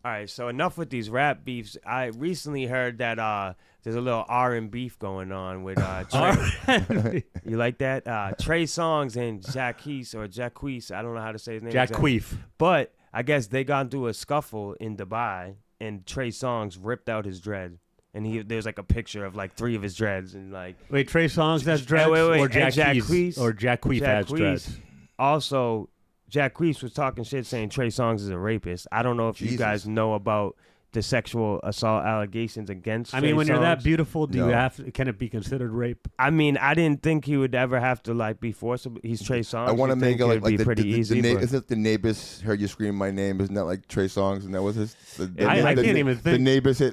All right, so enough with these rap beefs. I recently heard that there's a little R&B beef going on with Trey. You like that? Trey Songz and Jacquees. I don't know how to say his name. Jacquees. But I guess they got into a scuffle in Dubai, and Trey Songz ripped out his dread. And there's like a picture of like 3 of his dreads, and like. Wait, Trey Songz has dreads, or Jacquees has dreads. Also, Jacquees was talking shit saying Trey Songz is a rapist. I don't know if you guys know about the sexual assault allegations against Trey when Songz. you're that beautiful, can it be considered rape? I mean, I didn't think he would ever have to like be forcible. He's Trey Songz. I want to make it like pretty easy. Isn't it the neighbors heard you scream my name? Isn't that like Trey Songz? And that was his. I can't even think.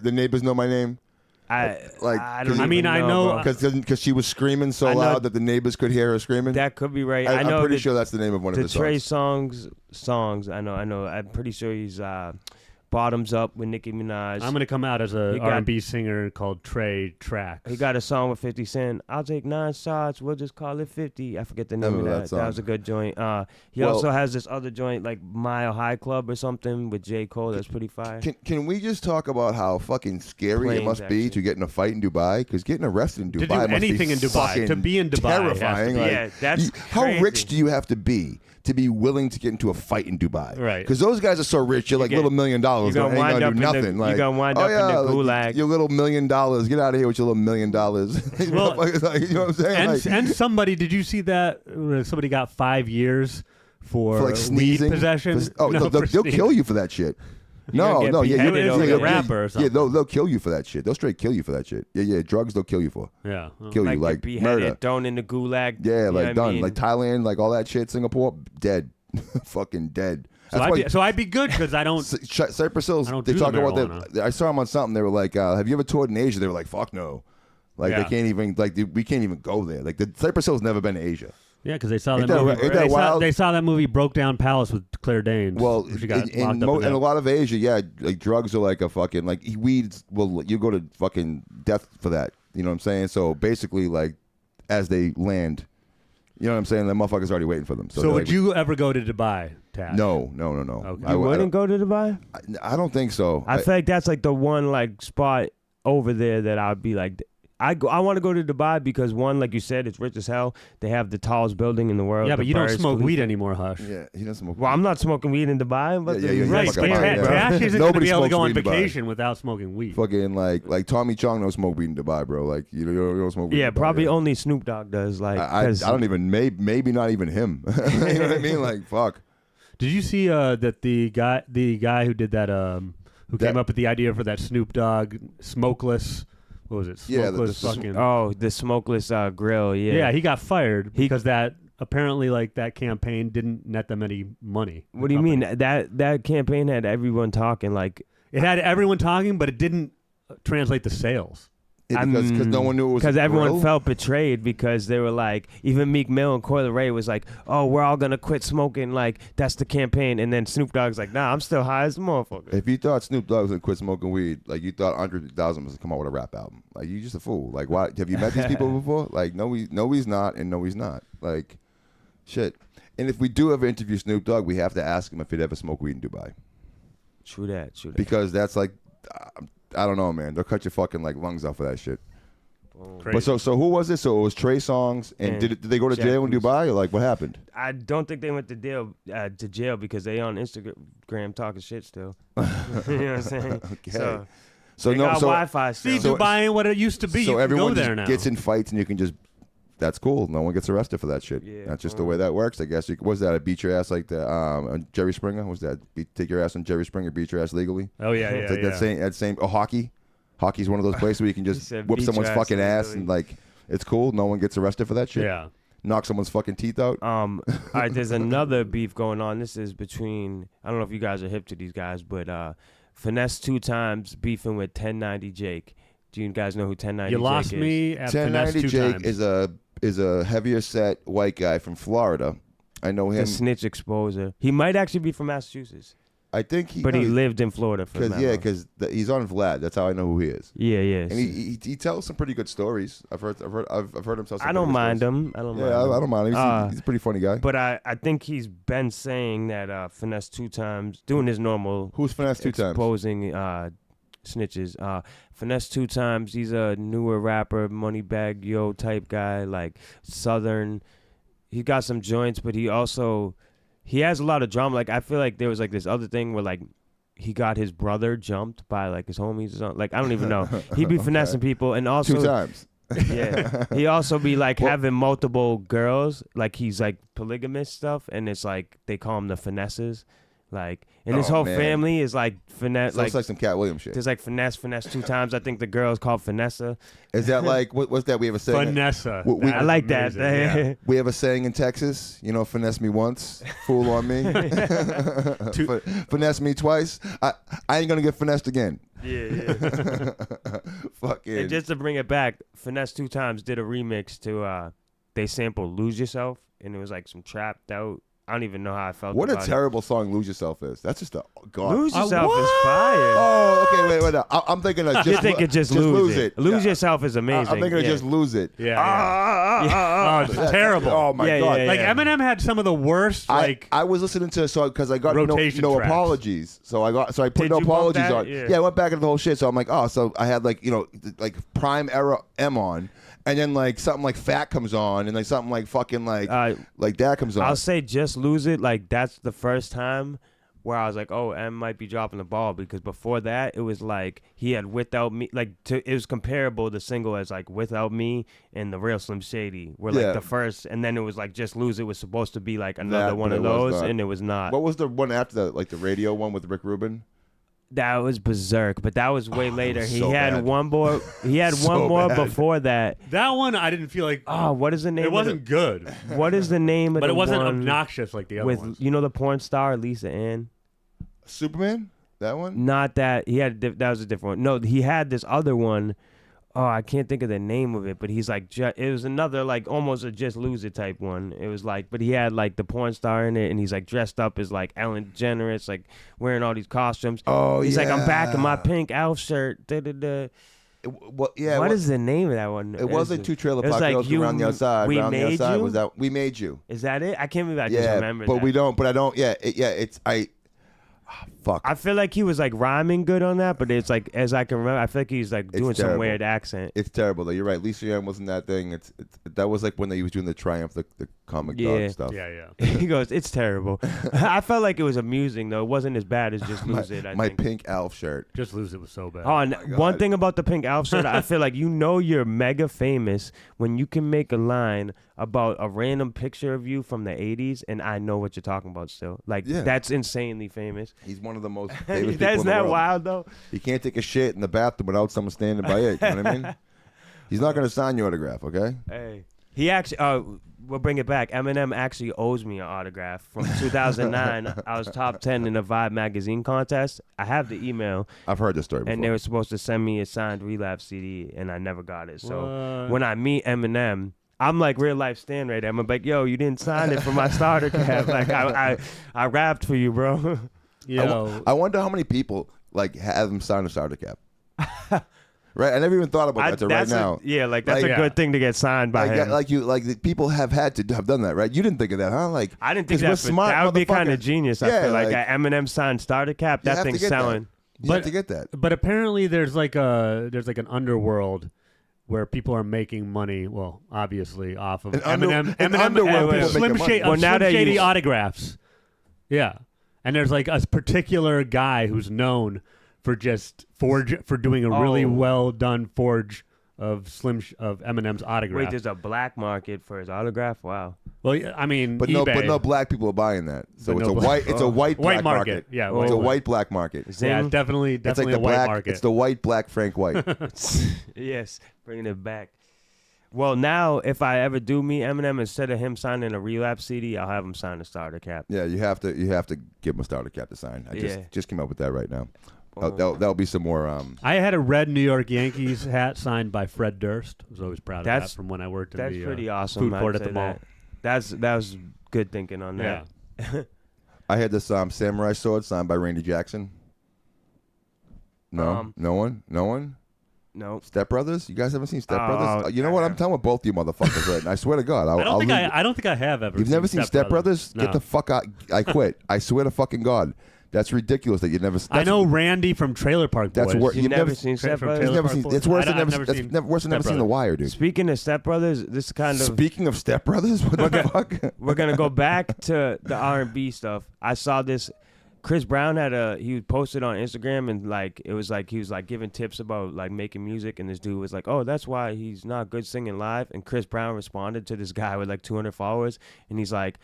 The neighbors know my name. I know because she was screaming so loud that the neighbors could hear her screaming. That could be right. I'm pretty sure that's the name of one of the Trey songs. I know. I'm pretty sure he's Bottoms Up with Nicki Minaj. I'm going to come out as a R&B singer called Trey Tracks. He got a song with 50 Cent. I'll take 9 shots. We'll just call it 50. I forget the name of that. That was a good joint. He also has this other joint like Mile High Club or something with J. Cole. That's pretty fire. Can we just talk about how fucking scary it must be to get in a fight in Dubai? Because getting arrested in Dubai must be in Dubai. To be in Dubai terrifying. That's how rich do you have to be willing to get into a fight in Dubai? Right. Because those guys are so rich, you're like little $1 million. You're gonna wind up do nothing. You're gonna wind up in the gulag. Your little $1 million. Get out of here with your little $1 million. Well, you know what I'm saying? And somebody, did you see that somebody got 5 years for like sneezing? Weed possession? They'll kill you for that shit. It's like a rapper or something. Yeah, they'll kill you for that shit. They'll straight kill you for that shit. Yeah, drugs they'll kill you for. Yeah. Kill you like murder. Thrown in the gulag. Yeah, like done. Like Thailand, like all that shit, Singapore, dead. Fucking dead. So I'd be good because I don't. Cypress Hills. They talk about that. I saw them on something. They were like, "Have you ever toured in Asia?" They were like, "Fuck no." Like they can't even. Like we can't even go there. Like the Cypress Hills never been to Asia. Yeah, because they saw that movie. They saw that movie Broke Down Palace with Claire Danes. Well, in a lot of Asia, like drugs are like a fucking like weeds. Well, you go to fucking death for that. You know what I'm saying? So basically, like as they land. You know what I'm saying? The motherfucker's already waiting for them. So would you ever go to Dubai, Tash? No. Okay. You wouldn't go to Dubai? I don't think so. I feel like that's like the one like spot over there that I'd be like, I want to go to Dubai because one, like you said, it's rich as hell. They have the tallest building in the world. Yeah, but you don't smoke weed anymore, Hush. Yeah, he doesn't smoke. Well, I'm not smoking weed in Dubai. But right. Tash isn't going to be able to go on vacation without smoking weed. Fucking like Tommy Chong don't smoke weed in Dubai, bro. Like you don't smoke weed. Yeah, in Dubai, probably only Snoop Dogg does. Like I don't even maybe not even him. You know what I mean? Like fuck. Did you see that the guy who did that who came up with the idea for that Snoop Dogg smokeless? What was it? Smokeless the smokeless grill. Yeah. Yeah, he got fired because that apparently like that campaign didn't net them any money. What do you mean? That campaign had everyone talking like it had everyone talking, but it didn't translate to sales. Because no one knew it was because everyone felt betrayed because they were like, even Meek Mill and Coi Leray was like, oh, we're all gonna quit smoking, like that's the campaign, and then Snoop Dogg's like, nah, I'm still high as a motherfucker. If you thought Snoop Dogg was gonna quit smoking weed, like you thought Andre 3000 was gonna come out with a rap album, like you just a fool. Like why have you met these people before? Like no he's not, and no he's not. Like shit. And if we do ever interview Snoop Dogg, we have to ask him if he'd ever smoke weed in Dubai. True that. Because that's like. I don't know, man. They'll cut your fucking like lungs out for that shit. But so who was it? So it was Trey Songz, and did they go to jail in Dubai, or like what happened? I don't think they went to jail because they on Instagram talking shit still. You know what I'm saying? Okay. So they got Wi-Fi still. See, Dubai ain't what it used to be. So you everyone can go there just now. gets in fights, and you can just. That's cool. No one gets arrested for that shit. Yeah, that's just the way that works, I guess. Was that? I beat your ass like the on Jerry Springer? Was that take your ass on Jerry Springer, beat your ass legally? Oh yeah, it's like that same. Oh, hockey. Hockey's one of those places where you can just whoop someone's fucking ass and like it's cool. No one gets arrested for that shit. Yeah. Knock someone's fucking teeth out. All right, there's another beef going on. This is between I don't know if you guys are hip to these guys, but Finesse 2 times beefing with 1090 Jake. Do you guys know who 1090 Jake is? You lost me at 1090 Finesse 2 Jake times. is a heavier set white guy from Florida. I know him. The snitch exposer. He might actually be from Massachusetts. I think he. But he lived in Florida for because he's on Vlad. That's how I know who he is. Yeah. And he tells some pretty good stories. I've heard him tell some. I don't mind him. I don't mind him. He's a pretty funny guy. But I think he's been saying that Finesse 2 Times, doing his normal. Who's Finesse 2 Times? Exposing snitches. Finesse 2 Times. He's a newer rapper, Moneybag Yo type guy, like Southern. He got some joints, but he has a lot of drama. Like I feel like there was like this other thing where like he got his brother jumped by like his homies or something. Like I don't even know. He'd be finessing people, and also 2 times. Yeah, he also be like having multiple girls. Like he's like polygamous stuff, and it's like they call him the finesses. Like, and his whole family is like finesse. So it's like some Cat Williams shit. There's like finesse 2 times. I think the girl's called Finessa. Is that like what's that? We have a saying. Finessa. I like that. Yeah. We have a saying in Texas. You know, finesse me once, fool on me. Finesse me twice. I ain't gonna get finessed again. Yeah. Fucking. And just to bring it back, Finesse 2 Times did a remix to they sampled "Lose Yourself," and it was like some trapped out. I don't even know how I felt. What about a terrible song "Lose Yourself" is. That's just a god. "Lose Yourself" is fire. Oh, okay, wait. I'm thinking of You're thinking just lose it. Lose Yourself is amazing. I'm thinking of just lose it. Yeah. Oh, it's terrible. Oh my god. Yeah. Like Eminem had some of the worst. I was listening to because I got no tracks. apologies. So I put Did no you bump apologies that? on. Yeah. I went back into the whole shit. So I'm like, so I had like like prime era M on. And then like something like Fat comes on, and like something like fucking like that comes on. I'll say just lose it. Like that's the first time where I was like, oh, M might be dropping the ball, because before that it was like he had Without Me. Like it was comparable the single as like Without Me and The Real Slim Shady were like the first, and then it was like Just Lose It was supposed to be like another one of those, and it was not. What was the one after that? Like the radio one with Rick Rubin? That was Berserk, but that was way later. Was he so had bad. one more. He had So one more bad. before that. That one I didn't feel like. Oh, what is the name? It wasn't good, What is the name of but the it wasn't one obnoxious like the other with ones. you know the porn star Lisa Ann? Superman? That one? Not that he had. That was a different one. No, he had this other one. Oh, I can't think of the name of it, but he's like, it was another like almost a Just Lose It type one. It was like, but he had like the porn star in it, and he's like dressed up as like Ellen DeGeneres, like wearing all these costumes. Oh, he's like, I'm back in my pink Elf shirt. Da-da-da. What is the name of that one? It wasn't Two Trailer it was Park like Girls you- Around the Outside. We Around the Made Outside You? was that We Made You. Is that it? I can't believe I just remembered but that. we don't. But I don't. Fuck. I feel like he was like rhyming good on that, but it's like, as I can remember, I feel like he's like doing some terrible. weird accent. It's terrible though. You're right. Lisa Ann wasn't that thing. That was like when they was doing the Triumph, the comic dog stuff. Yeah. He goes, it's terrible. I felt like it was amusing though. It wasn't as bad as Just Lose It. I My think. pink Alf shirt. Just Lose It was so bad. Oh, and God. one thing about the pink Alf shirt, I feel like you're mega famous when you can make a line about a random picture of you from the 80s, and I know what you're talking about still. Like, that's insanely famous. He's one of the most famous people That's in the not world. wild, though. He can't take a shit in the bathroom without someone standing by it. You know what I mean? He's not going to sign your autograph, okay? Hey. He actually, we'll bring it back. Eminem actually owes me an autograph from 2009. I was top 10 in a Vibe magazine contest. I have the email. I've heard this story before. And they were supposed to send me a signed Relapse CD, and I never got it. So What? when I meet Eminem, I'm like real life Stan right there. I'm like, yo, you didn't sign it for my starter cap. Like I rapped for you, bro. I wonder how many people like have him sign a starter cap. Right, I never even thought about that till right now. That's a good thing to get signed by him. The people have had to have done that, right? You didn't think of that, huh? Like I didn't think 'cause we're that. smart That would be kind of motherfuckers. genius. I Yeah, feel like like- Eminem signed starter cap. You That have to thing's get that. selling. You have to get that. But apparently there's like an underworld where people are making money. Well, obviously off of Eminem. underworld people Slim, making money. Slim now that Shady you- autographs. Yeah, and there's like a particular guy who's known for just for doing a really well done forge of Eminem's autograph. Wait, there's a black market for his autograph? Wow. Well, yeah, I mean, But eBay. no black people are buying that. So But it's no a black- white black market. Yeah, It's a white. white black market. Yeah, Zing. it's definitely It's like a the white black. market. It's the white black Frank White. Yes, bringing it back. Well, now if I ever do meet Eminem, instead of him signing a Relapse CD, I'll have him sign a starter cap. Yeah, you have to give him a starter cap to sign. I just came up with that right now. Boom. That'll be some more. I had a red New York Yankees hat signed by Fred Durst. I was always proud of that That's- from when I worked in That's the pretty awesome. food court I'd at the say mall. that was good thinking on that. Yeah. I had this samurai sword signed by Randy Jackson. No, no one. No. Step Brothers? You guys haven't seen Step Brothers? You know what? I'm telling with both you motherfuckers right now. I swear to God. I don't think I have ever. You've never seen Step Brothers? No. Get the fuck out. I quit. I swear to fucking God. That's ridiculous that you never. I know Randy from Trailer Park Boys. That's worse. You've never seen Step Brothers? It's worse than never seen The Wire, dude. Speaking of Step Brothers, this is kind of. Speaking of Step Brothers, what the fuck? We're gonna go back to the R&B stuff. I saw this. Chris Brown he posted on Instagram and like it was like he was like giving tips about like making music, and this dude was like, "Oh, that's why he's not good singing live." And Chris Brown responded to this guy with like 200 followers, and he's like,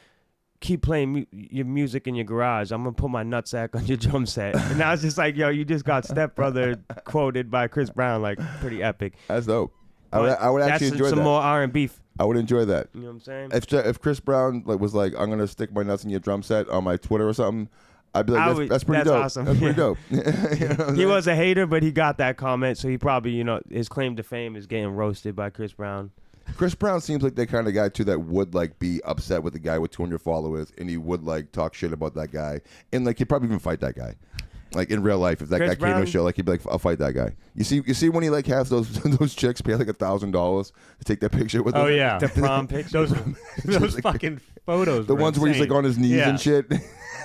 "Keep playing your music in your garage. I'm gonna put my nutsack on your drum set." And I was just like, "Yo, you just got Step Brother quoted by Chris Brown, like pretty epic." That's dope. I would actually enjoy that. Some more R&B. I would enjoy that. You know what I'm saying? If Chris Brown was like, "I'm gonna stick my nuts in your drum set" on my Twitter or something. I'd be like, that's pretty dope. Awesome. That's pretty dope. He was a hater, but he got that comment, so he probably, his claim to fame is getting roasted by Chris Brown. Chris Brown seems like the kind of guy too that would like be upset with the guy with 200 followers, and he would like talk shit about that guy, and like he'd probably even fight that guy. Like in real life, if that guy came to a show, like he'd be like, "I'll fight that guy." You see when he like has those chicks pay like $1,000 to take that picture with him. Oh yeah, the prom pictures. those fucking photos. The ones where he's like on his knees and shit.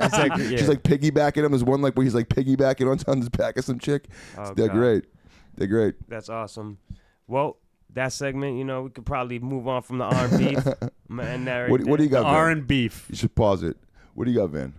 Exactly, yeah. She's like piggybacking him. There's one like where he's like piggybacking on his back of some chick. They're great. They're great. That's awesome. Well, that segment, we could probably move on from the R&B. What do you got, Van? R and beef. You should pause it. What do you got, Van?